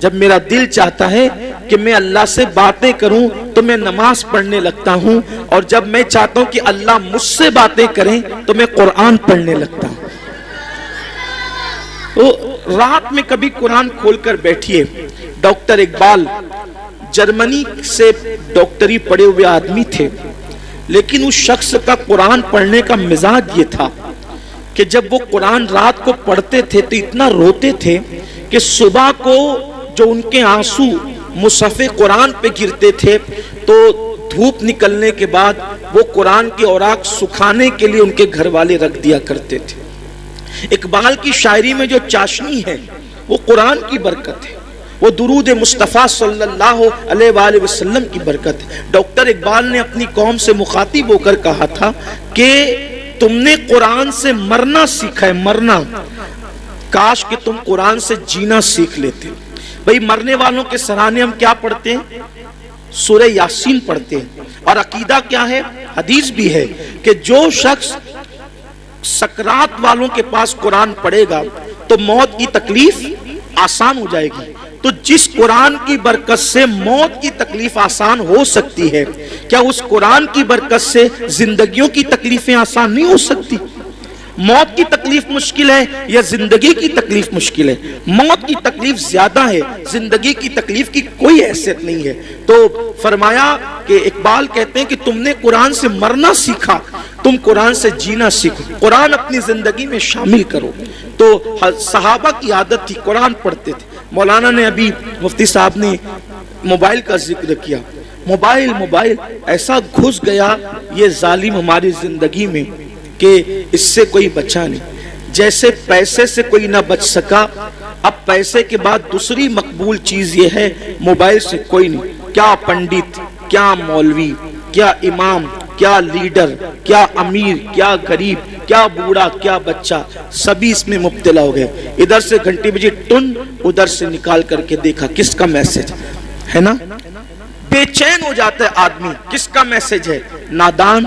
جب میرا دل چاہتا ہے کہ میں اللہ سے باتیں کروں تو میں نماز پڑھنے لگتا ہوں، اور جب میں چاہتا ہوں کہ اللہ مجھ سے باتیں کریں تو میں قرآن پڑھنے لگتا ہوں۔ تو رات میں کبھی قرآن کھول کر بیٹھیے۔ ڈاکٹر اقبال جرمنی سے ڈاکٹری پڑھے ہوئے آدمی تھے، لیکن اس شخص کا قرآن پڑھنے کا مزاج یہ تھا کہ جب وہ قرآن رات کو پڑھتے تھے تو اتنا روتے تھے کہ صبح کو جو ان کے آنسو مصحف قرآن پہ گرتے تھے تو دھوپ نکلنے کے بعد وہ قرآن کے اوراق سکھانے کے لیے ان کے گھر والے رکھ دیا کرتے تھے۔ اقبال کی شاعری میں جو چاشنی ہے وہ قرآن کی برکت ہے، وہ درود مصطفیٰ صلی اللہ علیہ وآلہ وسلم کی برکت ہے۔ ڈاکٹر اقبال نے اپنی قوم سے مخاطب ہو کر کہا تھا کہ تم نے قرآن سے مرنا سیکھا ہے، مرنا، کاش کہ تم قرآن سے جینا سیکھ لیتے۔ بھئی مرنے والوں کے سرانے ہم کیا پڑھتے ہیں؟ سورہ یاسین پڑھتے ہیں، اور عقیدہ کیا ہے؟ حدیث بھی ہے کہ جو شخص سکرات والوں کے پاس قرآن پڑھے گا تو موت کی تکلیف آسان ہو جائے گی۔ تو جس قرآن کی برکت سے موت کی تکلیف آسان ہو سکتی ہے، کیا اس قرآن کی برکت سے زندگیوں کی تکلیفیں آسان نہیں ہو سکتی؟ موت کی تکلیف مشکل ہے یا زندگی کی تکلیف مشکل ہے؟ موت کی تکلیف زیادہ ہے، زندگی کی تکلیف کی کوئی حیثیت نہیں ہے۔ تو فرمایا کہ اقبال کہتے ہیں کہ تم نے قرآن سے مرنا سیکھا، تم قرآن سے جینا سیکھو، قرآن اپنی زندگی میں شامل کرو۔ تو صحابہ کی عادت تھی، قرآن پڑھتے تھے۔ مولانا نے ابھی مفتی صاحب نے موبائل کا ذکر کیا، موبائل ایسا گھس گیا یہ ظالم ہماری زندگی میں کہ اس سے کوئی بچا نہیں۔ جیسے پیسے سے کوئی نہ بچ سکا، اب پیسے کے بعد دوسری مقبول چیز یہ ہے، موبائل سے کوئی نہیں۔ کیا پنڈت، کیا مولوی، کیا امام، کیا لیڈر، کیا امیر، کیا غریب، کیا بوڑھا، کیا بچہ، سبھی اس میں مبتلا ہو گئے۔ ادھر سے گھنٹی بجی ٹن، ادھر سے نکال کر کے دیکھا کس کا میسج ہے نا، بے چین ہو جاتا ہے آدمی، کس کا میسج ہے؟ نادان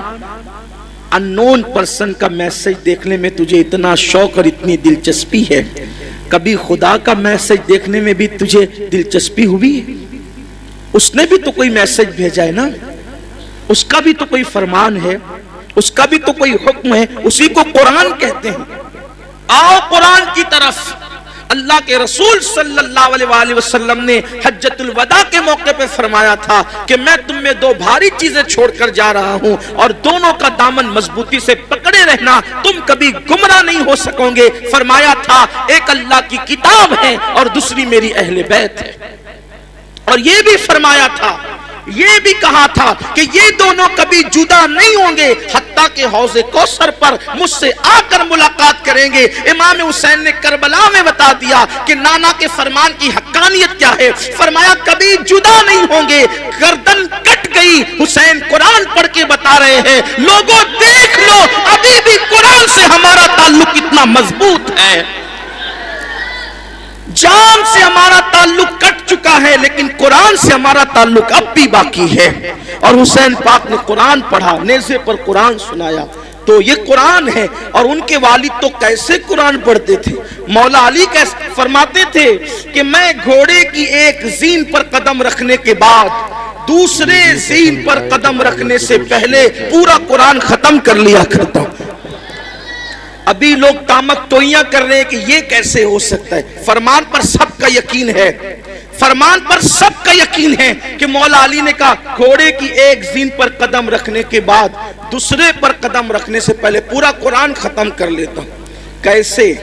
انون پرسن کا میسج دیکھنے میں تجھے اتنا شوق اور اتنی دلچسپی ہے، کبھی خدا کا میسج دیکھنے میں بھی تجھے دلچسپی ہوئی؟ اس نے بھی تو کوئی میسج بھیجا ہے نا، اس کا بھی تو کوئی فرمان ہے، اس کا بھی تو کوئی حکم ہے، اسی کو قرآن کہتے ہیں۔ آؤ قرآن کی طرف۔ اللہ کے رسول صلی اللہ علیہ وآلہ وسلم نے حجۃ الوداع کے موقع پہ فرمایا تھا کہ میں تم میں دو بھاری چیزیں چھوڑ کر جا رہا ہوں، اور دونوں کا دامن مضبوطی سے پکڑے رہنا، تم کبھی گمراہ نہیں ہو سکو گے۔ فرمایا تھا ایک اللہ کی کتاب ہے اور دوسری میری اہل بیت ہے، اور یہ بھی فرمایا تھا، یہ بھی کہا تھا کہ یہ دونوں کبھی جدا نہیں ہوں گے حتیٰ کہ حوض کوثر پر مجھ سے آ کر ملاقات کریں گے۔ امام حسین نے کربلا میں بتا دیا کہ نانا کے فرمان کی حقانیت کیا ہے۔ فرمایا کبھی جدا نہیں ہوں گے۔ گردن کٹ گئی، حسین قرآن پڑھ کے بتا رہے ہیں لوگوں دیکھ لو ابھی بھی قرآن سے ہمارا تعلق کتنا مضبوط ہے۔ جان سے ہمارا تعلق کٹ چکا ہے لیکن قرآن سے ہمارا تعلق اب بھی باقی ہے۔ اور حسین پاک نے قرآن پڑھا، نیزے پر قرآن سنایا، تو یہ قرآن ہے۔ اور ان کے والد تو کیسے قرآن پڑھتے تھے، مولا علی کیسے فرماتے تھے کہ میں گھوڑے کی ایک زین پر قدم رکھنے کے بعد دوسرے زین پر قدم رکھنے سے پہلے پورا قرآن ختم کر لیا کرتا ہوں۔ ابھی لوگ تامک توئیاں کر رہے ہیں کہ یہ کیسے ہو سکتا ہے۔ فرمان پر سب کا یقین ہے، فرمان پر سب کا یقین ہے کہ مولا علی نے کہا گھوڑے کی ایک زین پر قدم رکھنے کے بعد دوسرے پر قدم رکھنے سے پہلے پورا قرآن ختم کر لیتا ہوں۔ کیسے؟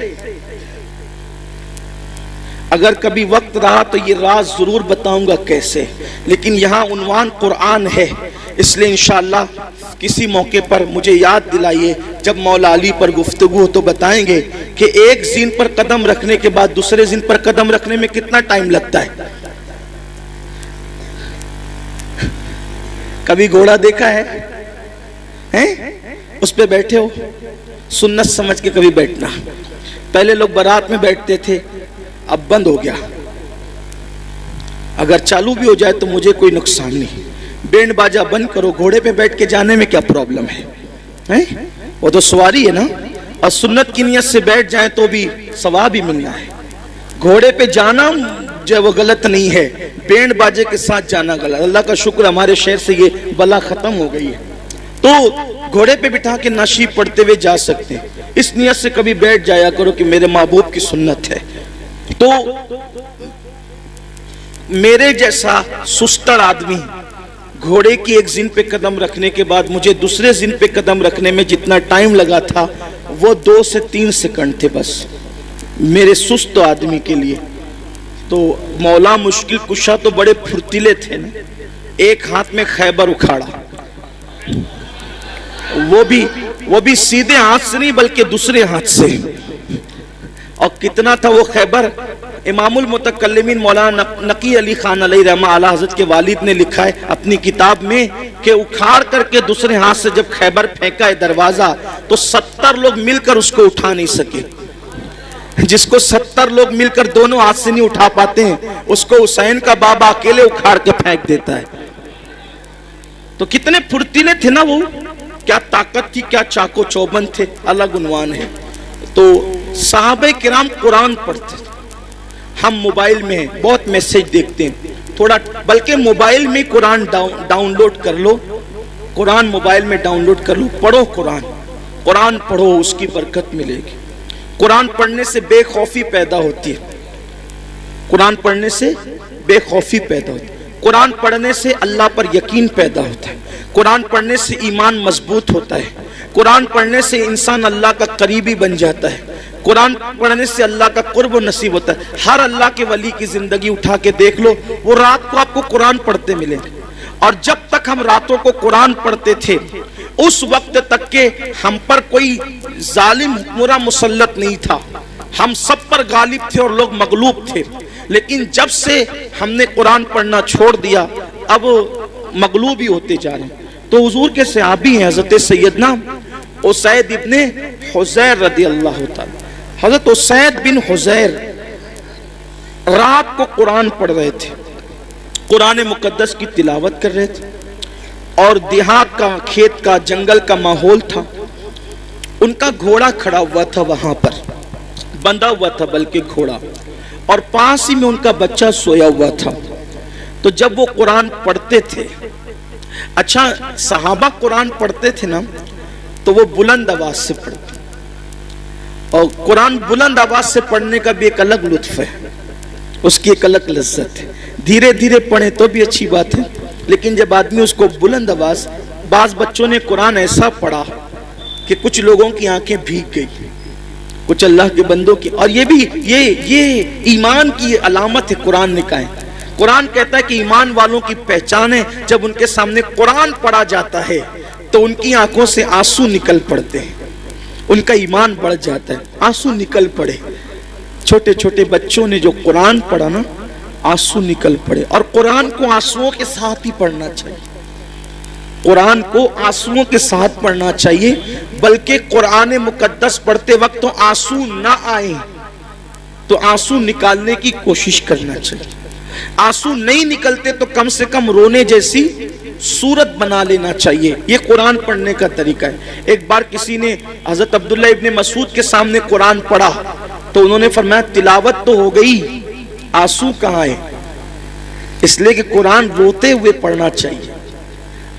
اگر کبھی وقت رہا تو یہ راز ضرور بتاؤں گا کیسے، لیکن یہاں عنوان قرآن ہے، اس لیے انشاءاللہ کسی موقع پر مجھے یاد دلائیے، جب مولا علی پر گفتگو ہو تو بتائیں گے کہ ایک زین پر قدم رکھنے کے بعد دوسرے زین پر قدم رکھنے میں کتنا ٹائم لگتا ہے۔ کبھی گھوڑا دیکھا ہے؟ اس پہ بیٹھے ہو، سنت سمجھ کے کبھی بیٹھنا۔ پہلے لوگ بارات میں بیٹھتے تھے، اب بند ہو گیا۔ اگر چالو بھی ہو جائے تو مجھے کوئی نقصان نہیں، بینڈ باجا بند کرو، گھوڑے پہ بیٹھ کے جانے میں کیا پرابلم ہے؟ وہ تو سواری ہے نا، اور سنت کی نیت سے بیٹھ جائیں تو بھی ثواب ہی ملنا ہے۔ گھوڑے پہ جانا جو ہے وہ غلط نہیں ہے، بینڈ باجے کے ساتھ جانا غلط۔ اللہ کا شکر ہمارے شہر سے یہ بلا ختم ہو گئی ہے، تو گھوڑے پہ بٹھا کے نعشی پڑھتے ہوئے جا سکتے ہیں۔ اس نیت سے کبھی بیٹھ جایا کرو کہ میرے محبوب کی سنت ہے۔ تو میرے جیسا سستر آدمی گھوڑے کی ایک زن پہ قدم رکھنے کے بعد مجھے دوسرے زن پہ قدم رکھنے میں جتنا ٹائم لگا تھا وہ 2 سے 3 سیکنڈ تھے بس میرے سست آدمی کے لیے۔ تو مولا مشکل کشا تو بڑے پھرتیلے تھے نا، ایک ہاتھ میں خیبر اکھاڑا، وہ بھی سیدھے ہاتھ سے نہیں بلکہ دوسرے ہاتھ سے۔ اور کتنا تھا وہ خیبر؟ امام المتکلمین مولانا نقی علی خان علیہ رحمہ اعلیٰ حضرت کے والد نے لکھا ہے اپنی کتاب میں کہ اکھاڑ کر کے دوسرے ہاتھ سے جب خیبر پھینکا ہے دروازہ تو 70 لوگ مل کر اس کو اٹھا نہیں سکے۔ جس کو 70 لوگ مل کر دونوں ہاتھ سے نہیں اٹھا پاتے ہیں اس کو حسین کا بابا اکیلے اکھاڑ کے پھینک دیتا ہے۔ تو کتنے پھرتیلے تھے نا وہ، کیا طاقت تھی، کیا چاقو چوبند تھے، الگ عنوان ہے۔ تو صحابہ کرام قرآن پڑھتے، ہم موبائل میں بہت میسج دیکھتے ہیں، تھوڑا بلکہ موبائل میں قرآن ڈاؤن لوڈ کر لو، قرآن موبائل میں ڈاؤن لوڈ کر لو، پڑھو قرآن پڑھو، اس کی برکت ملے گی۔ قرآن پڑھنے سے بے خوفی پیدا ہوتی ہے، قرآن پڑھنے سے بے خوفی پیدا ہوتی ہے، قرآن پڑھنے سے اللہ پر یقین پیدا ہوتا ہے، قرآن پڑھنے سے ایمان مضبوط ہوتا ہے، قرآن پڑھنے سے انسان اللہ کا قریبی بن جاتا ہے، قرآن پڑھنے سے اللہ کا قرب و نصیب ہوتا ہے۔ ہر اللہ کے ولی کی زندگی اٹھا کے دیکھ لو، وہ رات کو آپ کو قرآن پڑھتے ملیں گے۔ اور جب تک ہم راتوں کو قرآن پڑھتے تھے اس وقت تک کہ ہم پر کوئی ظالم حکمراں مسلط نہیں تھا، ہم سب پر غالب تھے اور لوگ مغلوب تھے۔ لیکن جب سے ہم نے قرآن پڑھنا چھوڑ دیا اب مغلوب ہی ہوتے جا رہے ہیں۔ تو حضور کے صحابی ہیں حضرت سیدنا اسید ابن حضیر رضی اللہ تعالی، حضرت اسید بن حضیر رات کو قرآن پڑھ رہے تھے، قرآن مقدس کی تلاوت کر رہے تھے، اور دیہات کا، کھیت کا، جنگل کا ماحول تھا۔ ان کا گھوڑا کھڑا ہوا تھا، وہاں پر بندھا ہوا تھا بلکہ گھوڑا، اور پاس ہی میں ان کا بچہ سویا ہوا تھا۔ تو جب وہ قرآن پڑھتے تھے، اچھا صحابہ قرآن پڑھتے تھے نا تو وہ بلند آواز سے پڑھتے، اور قرآن بلند آواز سے پڑھنے کا بھی ایک الگ لطف ہے، اس کی ایک الگ لذت ہے۔ دھیرے دھیرے پڑھیں تو بھی اچھی بات ہے، لیکن جب آدمی اس کو بلند آواز، بعض بچوں نے قرآن ایسا پڑھا کہ کچھ لوگوں کی آنکھیں بھیگ گئی، کچھ اللہ کے بندوں کی، اور یہ ایمان کی علامت ہے قرآن نکائیں۔ قرآن کہتا ہے کہ ایمان والوں کی پہچان ہے جب ان کے سامنے قرآن پڑھا جاتا ہے تو ان کی آنکھوں سے آنسو نکل پڑتے ہیں، ان کا ایمان بڑھ جاتا ہے، آنسو نکل پڑے۔ چھوٹے چھوٹے بچوں نے جو قرآن پڑھا نا آنسو نکل پڑے۔ اور قرآن کو آنسوؤں کے ساتھ ہی پڑھنا چاہیے، قرآن کو آنسوؤں کے ساتھ پڑھنا چاہیے، بلکہ قرآن مقدس پڑھتے وقت تو آنسو نہ آئیں تو آنسو نکالنے کی کوشش کرنا چاہیے۔ آنسو نہیں نکلتے تو کم سے کم رونے جیسی صورت بنا لینا چاہیے۔ یہ قرآن پڑھنے کا طریقہ ہے۔ ایک بار کسی نے حضرت عبداللہ ابن مسعود کے سامنے قرآن پڑھا تو انہوں نے فرمایا تلاوت تو ہو گئی، آنسو کہاں ہے؟ اس لیے کہ قرآن روتے ہوئے پڑھنا چاہیے۔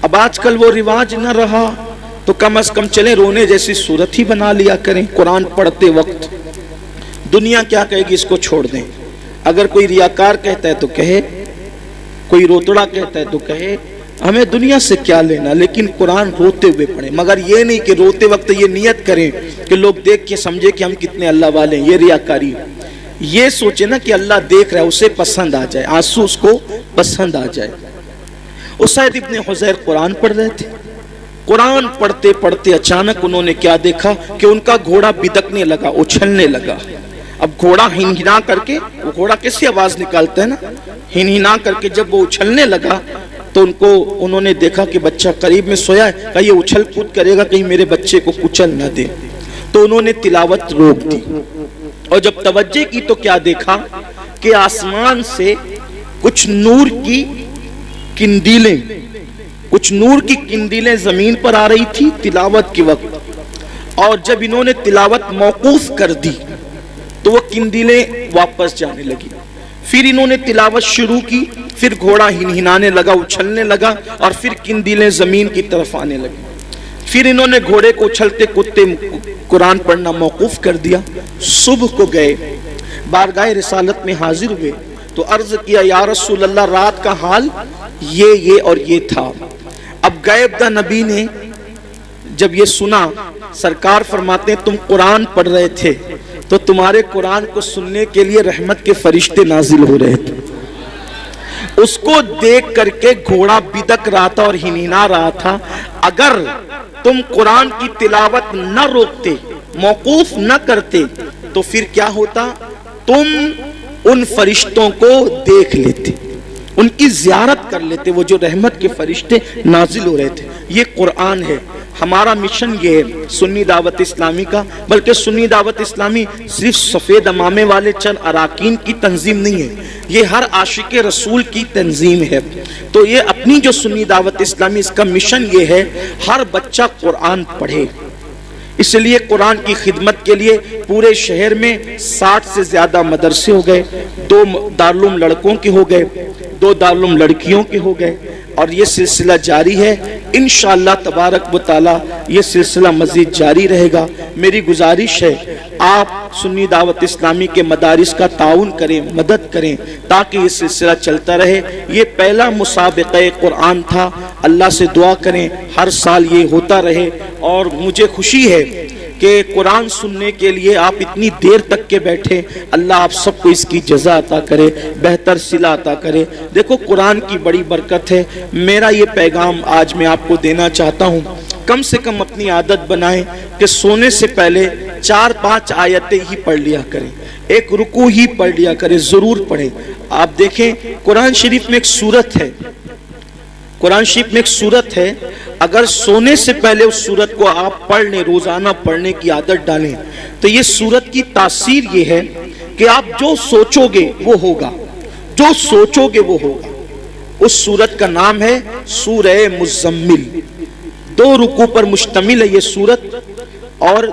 اب آج کل وہ رواج نہ رہا تو کم از کم چلیں رونے جیسی صورت ہی بنا لیا کریں قرآن پڑھتے وقت۔ دنیا کیا کہے گی اس کو چھوڑ دیں، اگر کوئی ریاکار کہتا ہے تو کہے، کوئی روتڑا کہتا ہے تو کہے، ہمیں دنیا سے کیا لینا، لیکن قرآن روتے ہوئے پڑھیں۔ مگر یہ نہیں کہ روتے وقت یہ نیت کریں کہ لوگ دیکھ کے سمجھے کہ ہم کتنے اللہ والے ہیں، یہ ریاکاری ہے۔ یہ سوچے نا کہ اللہ دیکھ رہا ہے، اسے پسند آ جائے، آنسو اس کو پسند آ جائے۔ اسید ابن حضیر قرآن پڑھ رہے تھے، قرآن پڑھتے پڑھتے اچانک انہوں نے کیا دیکھا کہ ان کا گھوڑا بدکنے لگا، اچھلنے لگا۔ اب گھوڑا ہنہنا کر کے، وہ گھوڑا کیسی آواز نکالتا ہے نا، ہنہنا کر کے جب وہ اچھلنے لگا تو انہوں نے دیکھا کہ بچہ قریب میں سویا ہے، کہا یہ اچھل کود کرے گا کہیں میرے بچے کو کچل نہ دے، تو انہوں نے تلاوت روک دی۔ اور جب توجہ کی تو کیا دیکھا کہ آسمان سے کچھ نور کی قندیلیں زمین پر آ رہی تھی تلاوت کے وقت، اور جب انہوں نے تلاوت موقوف کر دی تو وہ قندیلیں واپس جانے لگی۔ پھر انہوں نے تلاوت شروع کی، پھر گھوڑا ہنہنانے لگا، اچھلنے لگا، اور پھر قندیلیں زمین کی طرف آنے لگی۔ پھر انہوں نے گھوڑے کو اچھلتے کودتے قرآن پڑھنا موقوف کر دیا۔ صبح کو گئے، بارگاہ رسالت میں حاضر ہوئے تو عرض کیا یا رسول اللہ رات کا حال یہ اور یہ تھا۔ اب غائب دا نبی نے جب یہ سنا، سرکار فرماتے ہیں تم قرآن پڑھ رہے تھے تو تمہارے قرآن کو سننے کے لیے رحمت کے فرشتے نازل ہو رہے تھے۔ اس کو دیکھ کر کے گھوڑا بدک رہا تھا اور ہنہنا رہا تھا۔ اگر تم قرآن کی تلاوت نہ روکتے، موقوف نہ کرتے، تو پھر کیا ہوتا؟ تم ان فرشتوں کو دیکھ لیتے، ان کی زیارت کر لیتے، وہ جو رحمت کے فرشتے نازل ہو رہے تھے۔ یہ قرآن ہے۔ ہمارا مشن یہ ہے سنی دعوت اسلامی کا، بلکہ سنی دعوت اسلامی صرف سفید امامے والے چند اراکین کی تنظیم نہیں ہے، یہ ہر عاشق رسول کی تنظیم ہے۔ تو یہ اپنی جو سنی دعوت اسلامی، اس کا مشن یہ ہے ہر بچہ قرآن پڑھے۔ اس لیے قرآن کی خدمت کے لیے پورے شہر میں 60 سے زیادہ مدرسے ہو گئے، 2 دارالعلوم لڑکوں کے ہو گئے، 2 دارالعلوم لڑکیوں کے ہو گئے، اور یہ سلسلہ جاری ہے۔ انشاءاللہ تبارک و تعالی یہ سلسلہ مزید جاری رہے گا۔ میری گزارش ہے آپ سنی دعوت اسلامی کے مدارس کا تعاون کریں، مدد کریں، تاکہ یہ سلسلہ چلتا رہے۔ یہ پہلا مسابقہ قرآن تھا، اللہ سے دعا کریں ہر سال یہ ہوتا رہے۔ اور مجھے خوشی ہے کہ قرآن سننے کے لیے آپ اتنی دیر تک کے بیٹھے، اللہ آپ سب کو اس کی جزا عطا کرے، بہتر صلہ عطا کرے۔ دیکھو قرآن کی بڑی برکت ہے۔ میرا یہ پیغام آج میں آپ کو دینا چاہتا ہوں، کم سے کم اپنی عادت بنائیں کہ سونے سے پہلے 4-5 آیتیں ہی پڑھ لیا کریں، ایک رکوع ہی پڑھ لیا کریں، ضرور پڑھیں۔ آپ دیکھیں قرآن شریف میں ایک سورت ہے، قرآن شریف میں ایک سورت ہے، اگر سونے سے پہلے اس سورت کو آپ پڑھ لیں، روزانہ پڑھنے کی عادت ڈالیں، تو یہ سورت کی تاثیر یہ ہے کہ آپ جو سوچو گے وہ ہوگا، جو سوچو گے وہ ہوگا۔ اس سورت کا نام ہے سورہ مزمل، 2 رکوع پر مشتمل ہے یہ سورت، اور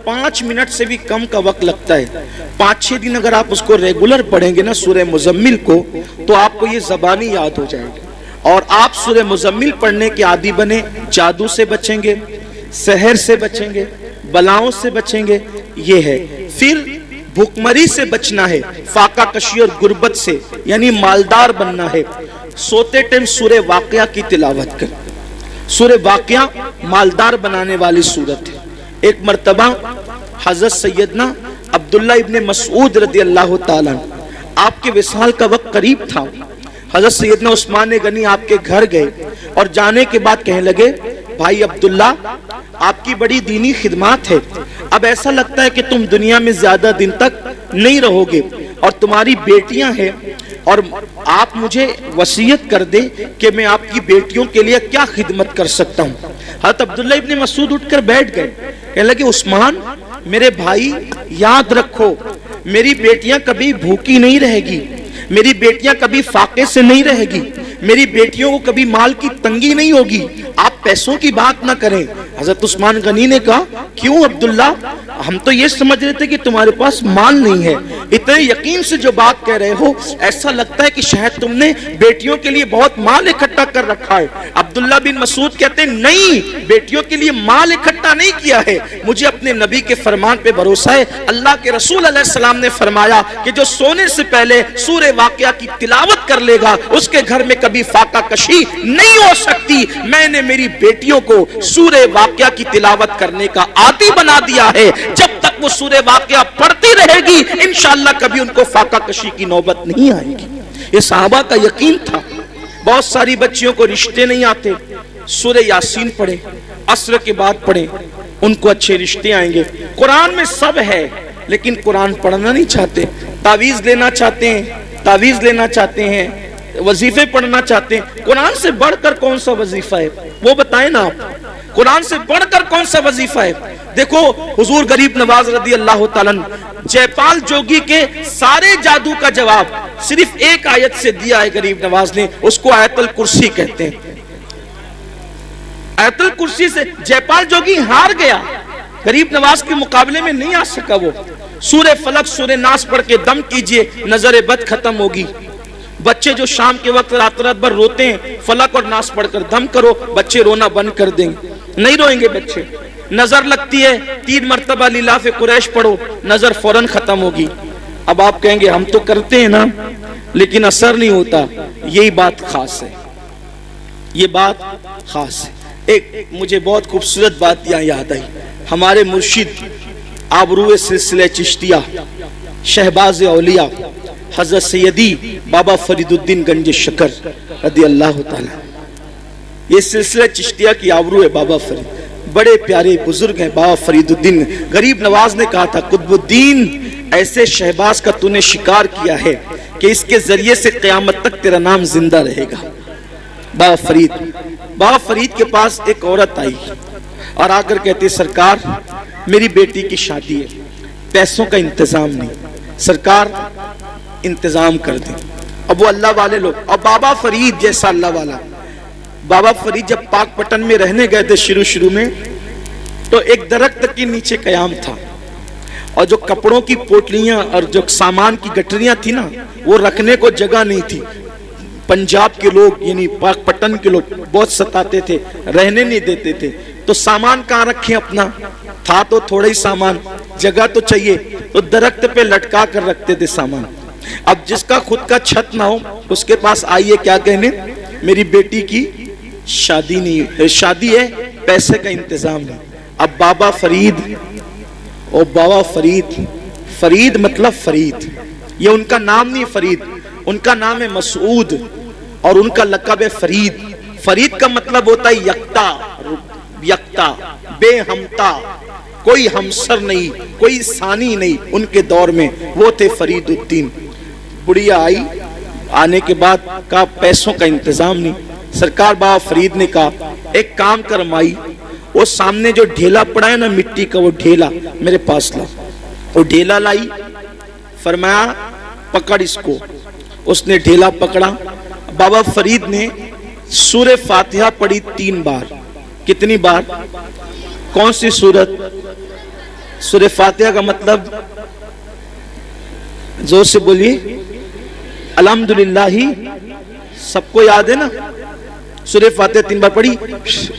5 منٹ سے بھی کم کا وقت لگتا ہے۔ 5-6 دن اگر آپ اس کو ریگولر پڑھیں گے نا سورہ مزمل کو، تو آپ کو یہ زبانی یاد ہو جائے گی، اور آپ سورہ مزمل پڑھنے کے عادی بنے، جادو سے بچیں گے، سحر سے بچیں گے، بلاؤں سے بچیں گے۔ یہ ہے۔ پھر بھوکمری سے بچنا ہے، فاقہ کشی اور غربت سے، یعنی مالدار بننا ہے۔ سوتے ٹائم سورہ واقعہ کی تلاوت کر، سورہ واقعہ مالدار بنانے والی صورت ہے۔ ایک مرتبہ حضرت سیدنا عبداللہ ابن مسعود رضی اللہ تعالیٰ، آپ کے وصال کا وقت قریب تھا، حضرت سیدنا عثمان غنی آپ کے گھر گئے، اور جانے کے بعد کہنے لگے بھائی عبداللہ آپ کی بڑی دینی خدمات ہے، اب ایسا لگتا ہے کہ تم دنیا میں زیادہ دن تک نہیں رہو گے، اور تمہاری بیٹیاں ہیں، اور آپ مجھے وصیت کر دیں کہ میں آپ کی بیٹیوں کے لیے کیا خدمت کر سکتا ہوں۔ حضرت عبداللہ ابن مسعود اٹھ کر بیٹھ گئے، کہنے لگے عثمان میرے بھائی یاد رکھو میری بیٹیاں کبھی بھوکی نہیں رہے گی، میری بیٹیاں کبھی فاقے سے نہیں رہے گی، میری بیٹیوں کو کبھی مال کی تنگی نہیں ہوگی، آپ پیسوں کی بات نہ کریں۔ حضرت عثمان غنی نے کہا کیوں عبداللہ، ہم تو یہ سمجھ رہے تھے کہ تمہارے پاس مال نہیں ہے، اتنے یقین سے جو بات کہہ رہے ہو ایسا لگتا ہے کہ شاید تم نے بیٹیوں کے لیے بہت مال اکٹھا کر رکھا ہے۔ عبداللہ بن مسعود کہتے ہیں نہیں، بیٹیوں کے لیے مال اکٹھا نہیں کیا ہے، مجھے اپنے نبی کے فرمان پہ بھروسہ ہے۔ اللہ کے رسول علیہ السلام نے فرمایا کہ جو سونے سے پہلے سورہ واقعہ کی تلاوت کر لے گا اس کے گھر میں کبھی فاقہ کشی نہیں ہو سکتی۔ میں نے میری بیٹیوں کو سورہ واقعہ کی تلاوت کرنے کا عادی بنا دیا ہے، جب تک وہ سورہ واقعہ پڑھتی رہے گی انشاءاللہ کبھی ان کو فاقہ کشی کی نوبت نہیں آئے گی۔ یہ صحابہ کا یقین تھا۔ بہت ساری بچیوں کو رشتے نہیں آتے، سورہ یاسین پڑھیں، عصر کے بعد پڑھیں، ان کو اچھے رشتے آئیں گے۔ قرآن میں سب ہے لیکن قرآن پڑھنا نہیں چاہتے، تعویذ لینا چاہتے ہیں، تعویذ لینا چاہتے ہیں، وظیفے پڑھنا چاہتے ہیں۔ قرآن سے بڑھ کر کون سا وظیفہ ہے وہ بتائیں نا آپ، قرآن سے بڑھ کر کون سا وظیفہ ہے؟ دیکھو حضور غریب نواز رضی اللہ تعالیٰ جے پال جوگی کے سارے جادو کا جواب صرف ایک آیت سے دیا ہے غریب نواز نے، اس کو آیت الکرسی کہتے ہیں۔ آیت الکرسی سے جے پال جوگی ہار گیا، غریب نواز کے مقابلے میں نہیں آ سکا وہ. سورہ فلق سورہ ناس پڑھ کے دم کیجئے, نظر بد ختم ہوگی. بچے جو شام کے وقت رات رات بھر روتے ہیں, فلق اور ناس پڑھ کر دم کرو, بچے رونا بند کر دیں گے, نہیں روئیں گے بچے. نظر لگتی ہے 3 مرتبہ لیلاف قریش پڑھو, نظر فوراً ختم ہوگی. اب آپ کہیں گے ہم تو کرتے ہیں نا لیکن اثر نہیں ہوتا. یہی بات خاص ہے, یہ بات خاص ہے. ایک مجھے بہت خوبصورت بات یہاں یاد آئی. ہمارے مرشد آبرو سلسلہ چشتیہ شہباز اولیاء حضرت سیدی بابا فرید الدین گنج شکر رضی اللہ تعالی, یہ سلسلہ چشتیہ کی آبرو ہے. بابا فرید بڑے پیارے بزرگ ہیں. بابا فرید الدین, غریب نواز نے کہا تھا قطب الدین ایسے شہباز کا تو نے شکار کیا ہے کہ اس کے ذریعے سے قیامت تک تیرا نام زندہ رہے گا. بابا فرید کے پاس ایک عورت آئی اور آ کر کہتے سرکار میری بیٹی کی شادی ہے, پیسوں کا انتظام نہیں, سرکار انتظام کر دیں. اب وہ اللہ والے لوگ, اور بابا فرید جیسا اللہ والا. بابا فرید جب پاک پٹن میں رہنے گئے تھے شروع میں, تو ایک درخت کے نیچے قیام تھا, اور جو کپڑوں کی پوٹلیاں اور جو سامان کی گٹریاں تھی نا, وہ رکھنے کو جگہ نہیں تھی. پنجاب کے لوگ یعنی پاک پٹن کے لوگ بہت ستاتے تھے, رہنے نہیں دیتے تھے. تو سامان کہاں رکھیں اپنا, تھا تو تھوڑا ہی سامان, جگہ تو چاہیے, تو درخت پہ لٹکا کر رکھتے تھے سامان. اب جس کا خود کا چھت نہ ہو اس کے پاس آئیے کیا کہنے, میری بیٹی کی شادی نہیں, شادی ہے پیسے کا انتظام نہیں. اب بابا فرید, او بابا فرید, فرید مطلب فرید, یہ ان کا نام نہیں فرید, ان کا نام ہے مسعود اور ان کا لقب ہے فرید. فرید کا مطلب ہوتا ہے یکتا, یکتا بے ہمتا, کوئی ہمسر نہیں, کوئی ثانی نہیں. ان کے دور میں وہ تھے فرید الدین. بڑھیا آئی, آنے کے بعد کہا پیسوں کا انتظام نہیں. سرکار بابا فرید نے کہا ایک کام کر مائی, وہ سامنے جو ڈھیلا پڑا ہے نا مٹی کا, وہ ڈھیلا میرے پاس لا. وہ ڈھیلا لائی, فرمایا پکڑ اس کو. اس نے ڈھیلا پکڑا. بابا فرید نے سورہ فاتحہ پڑھی 3 بار. کتنی بار, کون سی سورت, سورہ فاتحہ کا مطلب زور سے بولیے, الحمدللہ ہی سب کو یاد ہے نا. سورہ فاتحہ 3 بار پڑھی,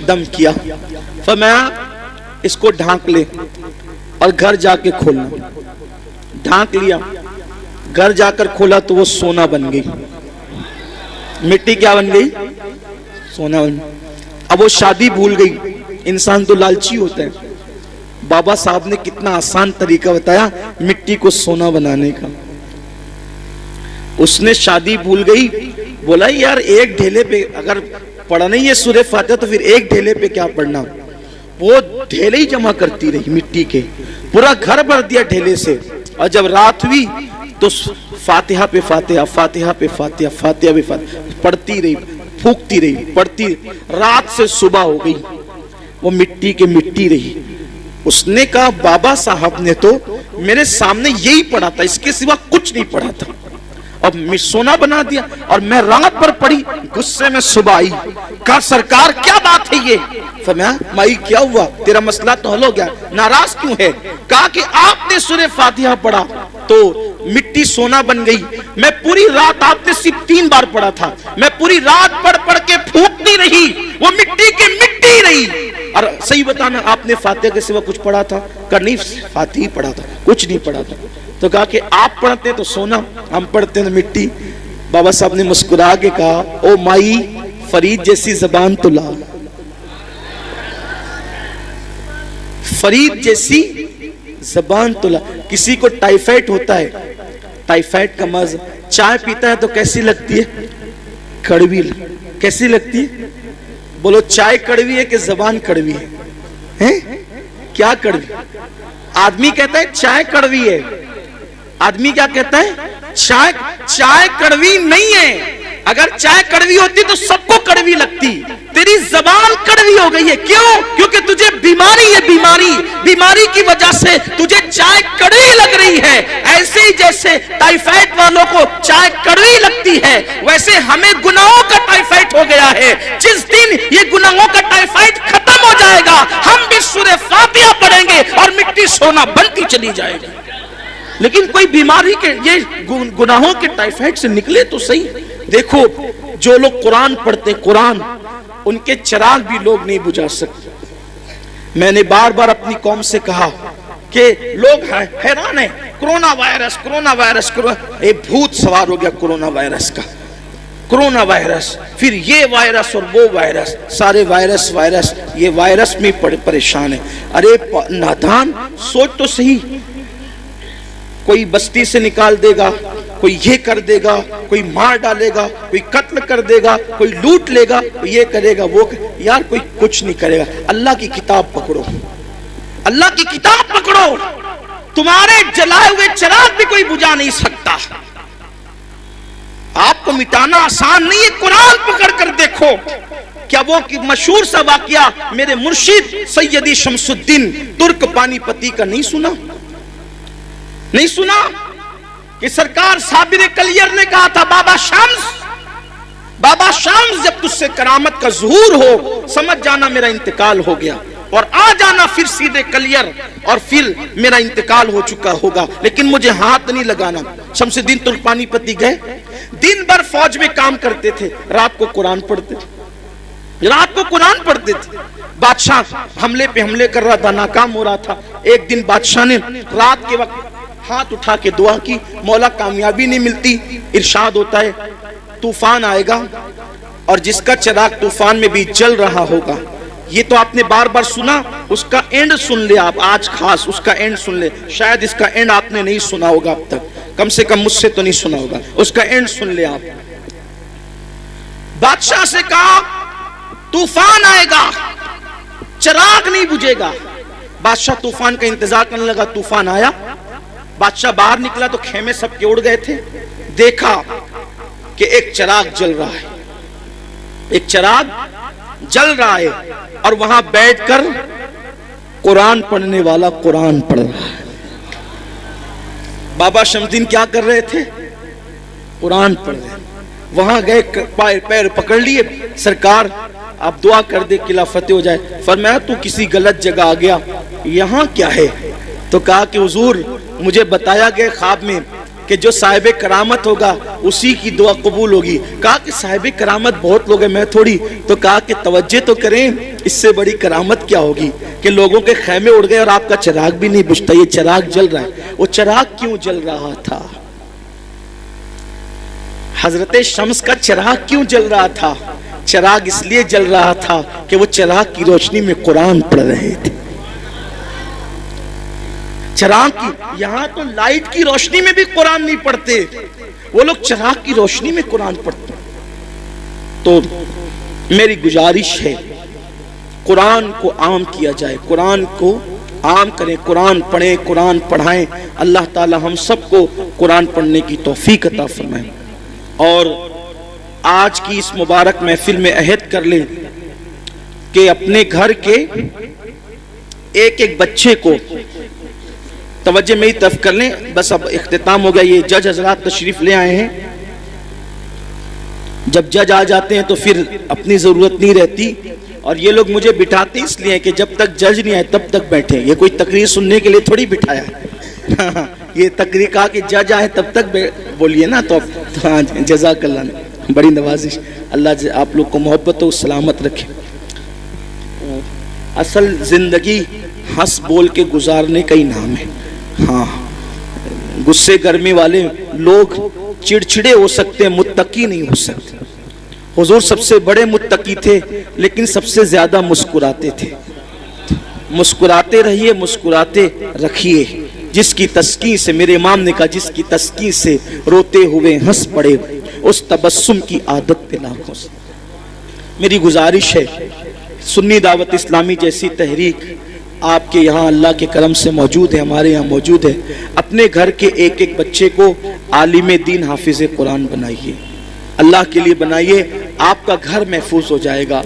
دم کیا, فرمایا اس کو ڈھانک لے اور گھر جا کے کھولنا. ڈھانک لیا, گھر جا کر کھولا تو وہ سونا بن گئی. مٹی کیا بن گئی, سونا بن گئی. اب وہ شادی بھول گئی. انسان تو لالچی ہوتا ہے. بابا صاحب نے کتنا آسان طریقہ بتایا مٹی کو سونا بنانے کا. اس نے شادی بھول گئی, بولا یار ایک ڈھیلے پہ اگر پڑھنا ہی ہے سورہ فاتحہ تو پھر ایک ڈھیلے پہ کیا پڑھنا. وہ ڈھیلے ہی جمع کرتی رہی مٹی کے, پورا گھر بھر دیا ڈھیلے سے. اور جب رات ہوئی تو فاتحہ پہ فاتحہ, فاتحہ پہ فاتحہ, فاتحہ پہ فاتحہ پڑھتی رہی, پھونکتی رہی, پڑھتی. رات سے صبح ہو گئی, وہ مٹی کے مٹی رہی. اس نے کہا بابا صاحب نے تو میرے سامنے یہی پڑھا تھا, اس کے سوا کچھ نہیں پڑھا تھا, اب سونا بنا دیا. اور میں رات پر پڑھی, غصے میں صبح آئی, کہا سرکار کیا بات ہے یہ. فرمایا مائی کیا ہوا, تیرا مسئلہ تو حل ہو گیا, ناراض کیوں ہے. کہا کہ آپ نے سورہ فاتحہ پڑھا تو مٹی سونا بن گئی. میں پوری رات, آپ نے صرف 3 بار پڑھا تھا, میں پوری رات پڑھ کے پھونکتی رہی, وہ مٹی کی مٹی رہی. اور صحیح بتانا آپ نے فاتحہ کے سوا کچھ پڑھا تھا. کہا نہیں فاتحہ پڑھا تھا, کچھ نہیں پڑھا تھا. تو کہا کہ آپ پڑھتے تو سونا, ہم پڑھتے تو مٹی. بابا صاحب نے مسکرا کے کہا او مائی فرید جیسی زبان تو لا, فرید جیسی زبان تو لا. کسی کو ٹائیفائڈ ہوتا ہے, ٹائیفائڈ کا مرض, چائے پیتا ہے تو کیسی لگتی ہے, کڑوی. کیسی لگتی ہے, بولو چائے کڑوی ہے کہ زبان کڑوی ہے, کیا کڑوی. آدمی کہتا ہے چائے کڑوی ہے, آدمی کیا کہتا ہے, چائے کڑوی نہیں ہے. اگر چائے کڑوی ہوتی تو سب کو کڑوی لگتی. تیری زبان کڑوی ہو گئی ہے. کیوں, کیونکہ تجھے بیماری ہے, بیماری کی وجہ سے تجھے چائے کڑوی لگ رہی ہے. ایسے ہی جیسے ٹائیفائڈ والوں کو چائے کڑوی لگتی ہے, ویسے ہمیں گناہوں کا ٹائیفائڈ ہو گیا ہے. جس دن یہ گناہوں کا ٹائیفائڈ ختم ہو جائے گا، ہم بھی سورہ فاتحہ پڑھیں گے اور مٹی سونا بنتی چلی جائے گی۔ لیکن کوئی بیماری کے یہ گناہوں کے ٹائفائڈ سے نکلے تو صحیح۔ دیکھو جو لوگ قرآن پڑھتے قرآن، ان کے چراغ بھی لوگ نہیں بجھا سکتے۔ میں نے بار بار اپنی قوم سے کہا کہ لوگ حیران ہیں، کرونا وائرس کرونا وائرس، ایک بھوت سوار ہو گیا کرونا وائرس کا، کرونا وائرس، پھر یہ وائرس اور وہ وائرس، سارے وائرس یہ وائرس میں پریشان ہے۔ ارے نادان، سوچ تو صحیح، کوئی بستی سے نکال دے گا، کوئی یہ کر دے گا، کوئی مار ڈالے گا، کوئی قتل کر دے گا، کوئی لوٹ لے گا، کوئی یہ کرے گا وہ یار کوئی کچھ نہیں کرے گا۔ اللہ کی کتاب پکڑو، اللہ کی کتاب پکڑو، تمہارے جلائے ہوئے چراغ بھی کوئی بجھا نہیں سکتا۔ آپ کو مٹانا آسان نہیں ہے، قرآن پکڑ کر دیکھو۔ کیا وہ مشہور سا واقعہ میرے مرشد سیدی شمس الدین ترک پانی پتی کا نہیں سنا؟ نہیں سنا کہ سرکار صابر کلیر نے کہا تھا بابا شمس جب تجھ سے کرامت کا ظہور ہو سمجھ جانا میرا انتقال ہو گیا، اور آ جانا پھر سیدھے کلیر اور پھر میرا انتقال ہو چکا ہوگا، لیکن مجھے ہاتھ نہیں لگانا۔ شمس الدین ترک پانی پتی گئے، دن بھر فوج میں کام کرتے تھے، رات کو قرآن پڑھتے تھے، رات کو قرآن پڑھتے تھے۔ بادشاہ حملے پہ حملے کر رہا تھا، ناکام ہو رہا تھا۔ ایک دن بادشاہ نے رات کے وقت ہاتھ اٹھا کے دعا کی، مولا کامیابی نہیں ملتی، ارشاد ہوتا ہے طوفان آئے گا اور جس کا چراغ طوفان میں بھی جل رہا ہوگا۔ یہ تو آپ نے بار بار سنا، اس کا اینڈ سن لے آپ، آج خاص اس کا اینڈ سن لے۔ شاید اس کا اینڈ آپ نے نہیں سنا ہوگا اب تک، کم سے کم مجھ سے تو نہیں سنا ہوگا، اس کا اینڈ سن لے آپ۔ بادشاہ سے کہا طوفان آئے گا، چراغ نہیں بجھے گا۔ بادشاہ طوفان کا انتظار کرنے لگا، طوفان آیا، بادشاہ باہر نکلا تو خیمے سب کے اڑ گئے تھے۔ دیکھا کہ ایک چراغ جل رہا ہے، ایک چراغ جل رہا ہے، اور وہاں بیٹھ کر قرآن پڑھنے والا قرآن پڑھ رہا ہے۔ بابا شمس الدین کیا کر رہے تھے؟ قرآن پڑھ رہے۔ وہاں گئے، پیر پکڑ لیے، سرکار آپ دعا کر دے قلعہ فتح ہو جائے۔ فرمایا تو کسی غلط جگہ آ گیا، یہاں کیا ہے؟ تو کہا کہ حضور مجھے بتایا گیا خواب میں کہ جو صاحب کرامت ہوگا اسی کی دعا قبول ہوگی۔ کہا کہ صاحب کرامت بہت لوگ ہیں، میں تھوڑی۔ تو کہا کہ توجہ تو کریں، اس سے بڑی کرامت کیا ہوگی کہ لوگوں کے خیمے اڑ گئے اور آپ کا چراغ بھی نہیں بجھتا، یہ چراغ جل رہا ہے۔ وہ چراغ کیوں جل رہا تھا؟ حضرت شمس کا چراغ کیوں جل رہا تھا؟ چراغ اس لیے جل رہا تھا کہ وہ چراغ کی روشنی میں قرآن پڑھ رہے تھے۔ چراغ کی، یہاں تو لائٹ کی روشنی میں بھی قرآن نہیں پڑھتے، وہ لوگ چراغ کی روشنی میں قرآن پڑھتے۔ تو میری گزارش ہے قرآن کو عام کیا جائے، قرآن کو عام کریں، قرآن پڑھیں، قرآن پڑھائیں۔ اللہ تعالی ہم سب کو قرآن پڑھنے کی توفیق عطا فرمائے۔ اور آج کی اس مبارک محفل میں عہد کر لیں کہ اپنے گھر کے ایک ایک بچے کو توجہ میری طرف کر لیں۔ بس اب اختتام ہو گیا، یہ جج حضرات تشریف لے آئے ہیں۔ جب جج آ جاتے ہیں تو پھر اپنی ضرورت نہیں رہتی، اور یہ لوگ مجھے بٹھاتے اس لیے کہ جب تک جج نہیں آئے تب تک بیٹھے۔ یہ کوئی تقریر سننے کے لیے تھوڑی بٹھایا ہے، یہ تقریر کہا کہ جج آئے تب تک بولیے نا۔ تو جزاک اللہ، بڑی نوازش، اللہ آپ لوگ کو محبت و سلامت رکھے۔ اصل زندگی ہنس بول کے گزارنے کا ہی نام ہے۔ ہاں، غصے گرمی والے لوگ چڑچڑے ہو سکتے ہیں، متقی نہیں ہو سکتے۔ حضور سب سے بڑے متقی تھے، لیکن سب سے زیادہ مسکراتے تھے۔ مسکراتے رہیے، مسکراتے رکھیے۔ جس کی تسکین سے، میرے امام نے کہا، جس کی تسکین سے روتے ہوئے ہنس پڑے، اس تبسم کی عادت پہ لاکھوں سے۔ میری گزارش ہے، سنی دعوت اسلامی جیسی تحریک آپ کے یہاں اللہ کے کرم سے موجود ہے، ہمارے یہاں موجود ہے۔ اپنے گھر کے ایک ایک بچے کو عالم دین حافظ قرآن بنائیے، اللہ کے لیے بنائیے، آپ کا گھر محفوظ ہو جائے گا۔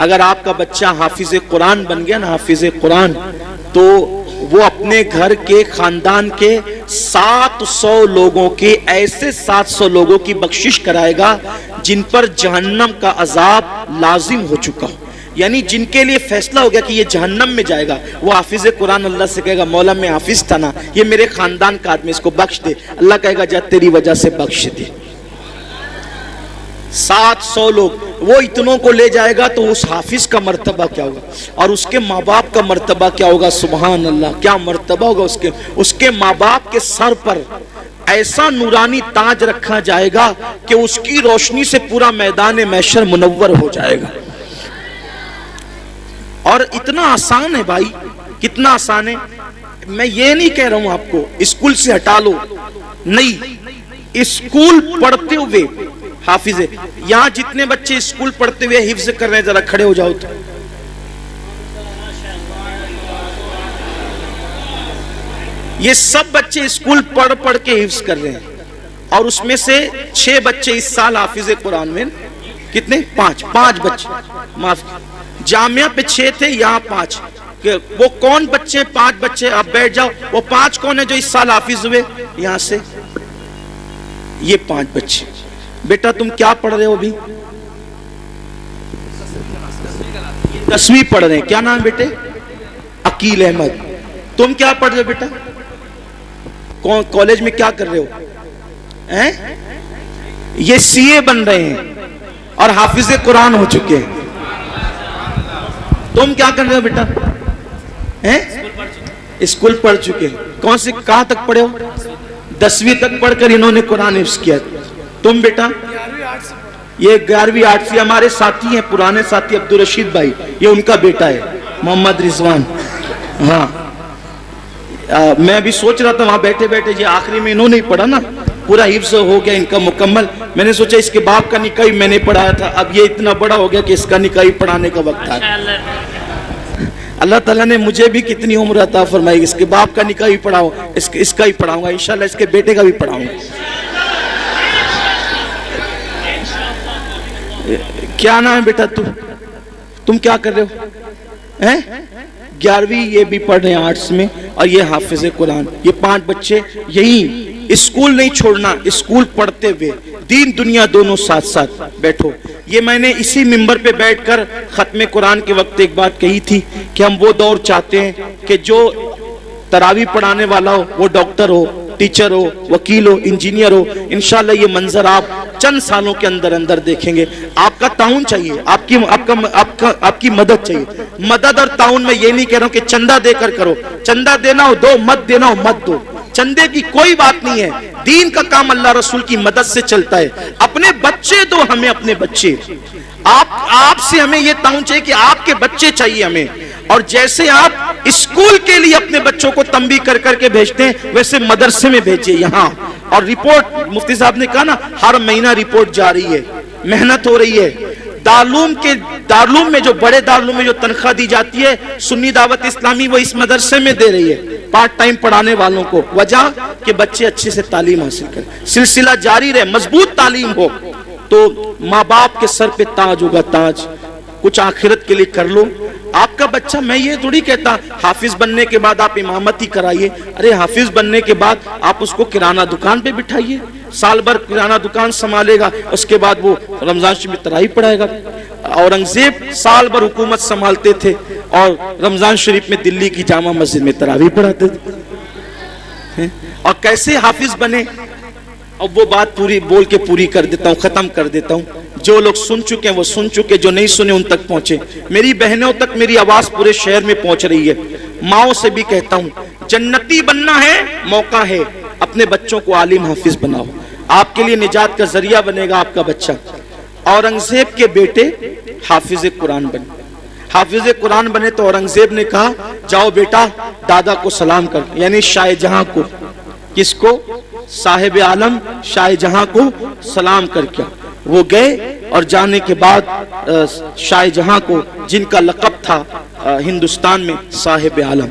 اگر آپ کا بچہ حافظ قرآن بن گیا نا، حافظ قرآن، تو وہ اپنے گھر کے خاندان کے 700 لوگوں کے، ایسے 700 لوگوں کی بخشش کرائے گا جن پر جہنم کا عذاب لازم ہو چکا ہو۔ یعنی جن کے لیے فیصلہ ہو گیا کہ یہ جہنم میں جائے گا، وہ حافظ قرآن اللہ سے کہے گا مولا میں حافظ تھا نا، یہ میرے خاندان کا آدمی، اس کو بخش دے، اللہ کہے گا جا تیری وجہ سے بخش دے۔ 700 لوگ وہ اتنوں کو لے جائے گا، تو اس حافظ کا مرتبہ کیا ہوگا، اور اس کے ماں باپ کا مرتبہ کیا ہوگا، سبحان اللہ، کیا مرتبہ ہوگا اس کے ماں باپ کے سر پر ایسا نورانی تاج رکھا جائے گا کہ اس کی روشنی سے پورا میدان محشر منور ہو جائے گا۔ اور اتنا آسان ہے بھائی، کتنا آسان ہے۔ میں یہ نہیں کہہ رہا ہوں آپ کو اسکول سے ہٹا لو، نہیں، اسکول پڑھتے ہوئے حافظ ہے۔ یہاں جتنے بچے اسکول پڑھتے ہوئے حفظ کر رہے ہیں ذرا کھڑے ہو جاؤ تو۔ یہ سب بچے اسکول پڑھ کے حفظ کر رہے ہیں، اور اس میں سے 6 بچے اس سال حافظ قرآن میں، کتنے؟ 5 بچے، معاف، جامعہ پہ 6 تھے، یہاں 5۔ وہ کون بچے؟ 5 بچے، آپ بیٹھ جاؤ، وہ 5 کون ہیں جو اس سال حافظ ہوئے یہاں سے؟ یہ 5 بچے۔ بیٹا تم کیا پڑھ رہے ہو ابھی؟ 10ویں پڑھ رہے ہیں، کیا نام بیٹے؟ عقیل احمد۔ تم کیا پڑھ رہے ہو بیٹا؟ کالج میں کیا کر رہے ہو؟ یہ سی اے بن رہے ہیں اور حافظ قرآن ہو چکے ہیں۔ تم کیا کر رہے ہو بیٹا؟ اسکول پڑھ چکے ہیں۔ کون سے کہاں تک پڑھے ہو؟ 10ویں تک پڑھ کر انہوں نے قرآن حفظ کیا۔ تم بیٹا؟ یہ 11ویں 8ویں ہمارے ساتھی ہیں، پرانے ساتھی عبدالرشید بھائی، یہ ان کا بیٹا ہے محمد رضوان۔ ہاں میں بھی سوچ رہا تھا وہاں بیٹھے بیٹھے، یہ آخری میں انہوں نے پڑھا نا، پورا حفظ ہو گیا ان کا مکمل۔ میں نے سوچا اس کے باپ کا نکاح میں نے پڑھایا تھا، اب یہ اتنا بڑا ہو گیا کہ اس کا نکاح پڑھانے کا وقت آ گیا۔ اللہ تعالیٰ نے مجھے بھی کتنی عمر عطا فرمائی، اس کے باپ کا نکاح بھی پڑھاؤں، اس کا ہی پڑھاؤں گا انشاءاللہ، اس کے بیٹے کا بھی پڑھاؤں گا۔ کیا نام ہے بیٹا تم کیا کر رہے ہو؟ 11ویں یہ بھی پڑھ رہے ہیں آرٹس میں، اور یہ حافظ قرآن۔ یہ 5 بچے یہی اسکول نہیں چھوڑنا، اسکول پڑھتے ہوئے دین دنیا دونوں ساتھ ساتھ بیٹھو۔ یہ میں نے اسی منبر پہ بیٹھ کر ختم قرآن کے وقت ایک بات کہی تھی کہ ہم وہ دور چاہتے ہیں کہ جو تراویح پڑھانے والا ہو وہ ڈاکٹر ہو، ٹیچر ہو، وکیل ہو، انجینئر ہو۔ انشاءاللہ یہ منظر آپ چند سالوں کے اندر دیکھیں گے۔ آپ کا تعاون چاہیے، آپ کی مدد چاہیے۔ مدد اور تعاون میں یہ نہیں کہہ رہا ہوں کہ چندہ دے کر کرو، چندہ دینا ہو دو، مت دینا ہو مت دو، چندے کی کوئی بات نہیں ہے۔ دین کا کام اللہ رسول کی مدد سے چلتا ہے۔ اپنے بچے دو ہمیں، اپنے بچے، آپ سے ہمیں یہ تعاون چاہیے کہ آپ کے بچے چاہیے ہمیں۔ اور جیسے آپ اسکول کے لیے اپنے بچوں کو تنبیہ کر کے بھیجتے ہیں، ویسے مدرسے میں بھیجیے یہاں۔ اور رپورٹ مفتی صاحب نے کہا نا، ہر مہینہ رپورٹ جا رہی ہے، محنت ہو رہی ہے۔ دارالعلوم میں جو بڑے دارالعلوم میں جو تنخواہ دی جاتی ہے سنی دعوت اسلامی، وہ اس مدرسے میں دے رہی ہے پارٹ ٹائم پڑھانے والوں کو۔ وجہ کہ بچے اچھے سے تعلیم حاصل کریں، سلسلہ جاری رہے، مضبوط تعلیم ہو، تو ماں باپ کے سر پہ تاج ہوگا، تاج۔ کچھ آخرت کے لیے کر لو۔ آپ کا بچہ، میں یہ تھوڑی کہتا حافظ بننے کے بعد آپ امامت ہی کرائیے، ارے حافظ بننے کے بعد آپ اس کو کرانہ دکان پہ بٹھائیے، سال بھر کرانہ دکان سنبھالے گا، اس کے بعد وہ رمضان شریف میں تراویح پڑھائے گا۔ اورنگزیب سال بھر حکومت سنبھالتے تھے اور رمضان شریف میں دلی کی جامع مسجد میں تراویح پڑھاتے تھے۔ اور کیسے حافظ بنے؟ اب وہ بات پوری بول کے پوری کر دیتا ہوں، ختم کر دیتا ہوں۔ جو لوگ سن چکے ہیں وہ سن چکے، جو نہیں سنے ان تک پہنچے۔ میری بہنوں تک میری آواز پورے شہر میں پہنچ رہی ہے۔ ماؤں سے بھی کہتا ہوں، جنتی بننا ہے، موقع ہے، اپنے بچوں کو عالم حافظ بناؤ۔ آپ کے لیے نجات کا ذریعہ بنے گا آپ کا بچہ۔ اورنگزیب کے بیٹے حافظ قرآن بنے، حافظ قرآن بنے تو اورنگزیب نے کہا جاؤ بیٹا دادا کو سلام کر، یعنی شاہ جہاں کو۔ کس کو؟ صاحب عالم شاہ جہاں کو سلام کر کے وہ گئے، اور جانے کے بعد شاہ جہاں کو، جن کا لقب تھا ہندوستان میں صاحب عالم،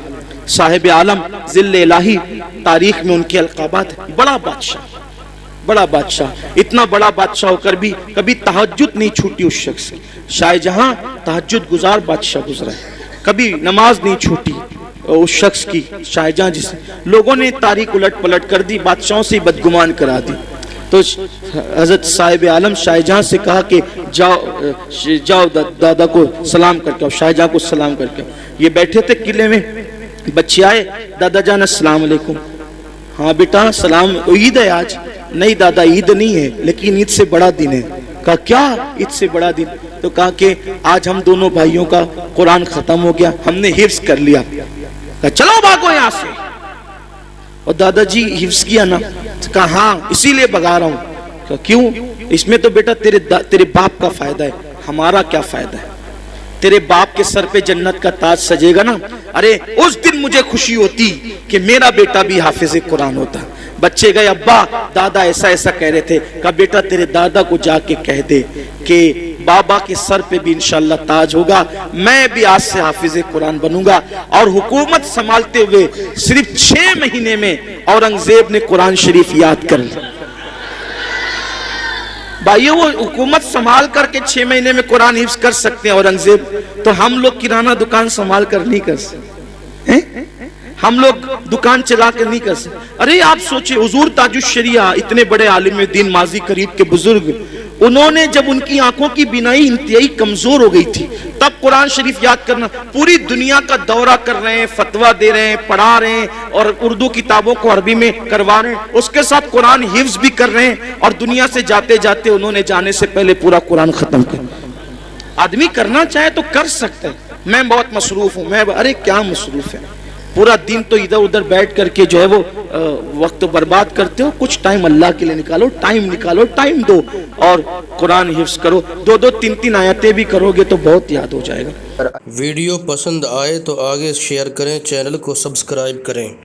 صاحب عالم ذل الہی، تاریخ میں ان کے القابات ہیں۔ بڑا بادشاہ، بڑا بادشاہ، اتنا بڑا بادشاہ ہو کر بھی کبھی تہجد نہیں چھوٹی اس شخص کی۔ شاہ جہاں تہجد گزار بادشاہ گزرا ہے، کبھی نماز نہیں چھوٹی اس شخص کی۔ شاہ جہاں جسے لوگوں نے تاریخ الٹ پلٹ کر دی، بادشاہوں سے بدگمان کرا دی۔ تو حضرت صاحب عالم شاہ جہاں سے کہا کہ جاؤ دادا کو سلام کر کے آؤ، شاہ جہاں کو سلام کر کے آؤ۔ یہ بیٹھے تھے قلعے میں، بچے آئے، دادا جان السلام علیکم۔ ہاں بیٹا سلام، عید ہے آج؟ نہیں دادا عید نہیں ہے، لیکن عید سے بڑا دن ہے۔ کہا کیا عید سے بڑا دن؟ تو کہا کہ آج ہم دونوں بھائیوں کا قرآن ختم ہو گیا، ہم نے حفظ کر لیا۔ کہا چلو بھاگو یہاں سے۔ اور دادا جی حفظ کیا نا؟ کہا ہاں اسی لیے بھگا رہا ہوں۔ کہا کیوں؟ اس میں تو بیٹا تیرے باپ کا فائدہ ہے، ہمارا کیا فائدہ ہے؟ تیرے باپ کے سر پہ جنت کا تاج سجے گا نا، ارے اس دن مجھے خوشی ہوتی کہ میرا بیٹا بھی حافظ قرآن ہوتا۔ بچے گئے، ابا دادا ایسا ایسا کہہ رہے تھے۔ کہا بیٹا تیرے دادا کو جا کے کہہ دے کہ بابا کے سر پہ بھی انشاءاللہ تاج ہوگا، میں بھی آج سے حافظ قرآن بنوں گا۔ اور حکومت سنبھالتے ہوئے صرف 6 مہینے میں اورنگزیب نے قرآن شریف یاد کر لیا۔ بھائیو وہ حکومت سنبھال کر کے 6 مہینے میں قرآن حفظ کر سکتے ہیں اورنگزیب، تو ہم لوگ کرانہ دکان سنبھال کر نہیں کر سکتے، ہم لوگ دکان چلا کر نہیں کر سکتے۔ ارے آپ سوچیں حضور تاج الشریعہ اتنے بڑے عالم دین ماضی قریب کے بزرگ، انہوں نے جب ان کی آنکھوں کی بینائی انتہائی کمزور ہو گئی تھی تب قرآن شریف یاد کرنا، پوری دنیا کا دورہ کر رہے ہیں، فتویٰ دے رہے ہیں، پڑھا رہے ہیں، اور اردو کتابوں کو عربی میں کروا رہے ہیں، اس کے ساتھ قرآن حفظ بھی کر رہے ہیں، اور دنیا سے جاتے جاتے انہوں نے جانے سے پہلے پورا قرآن ختم کر۔ آدمی کرنا چاہے تو کر سکتے ہیں۔ میں بہت مصروف ہوں، ارے کیا مصروف ہے، پورا دن تو ادھر ادھر بیٹھ کر کے جو ہے وہ وقت برباد کرتے ہو، کچھ ٹائم اللہ کے لیے نکالو، ٹائم دو اور قرآن حفظ کرو، 2 3 آیتیں بھی کرو گے تو بہت یاد ہو جائے گا۔ ویڈیو پسند آئے تو آگے شیئر کریں، چینل کو سبسکرائب کریں۔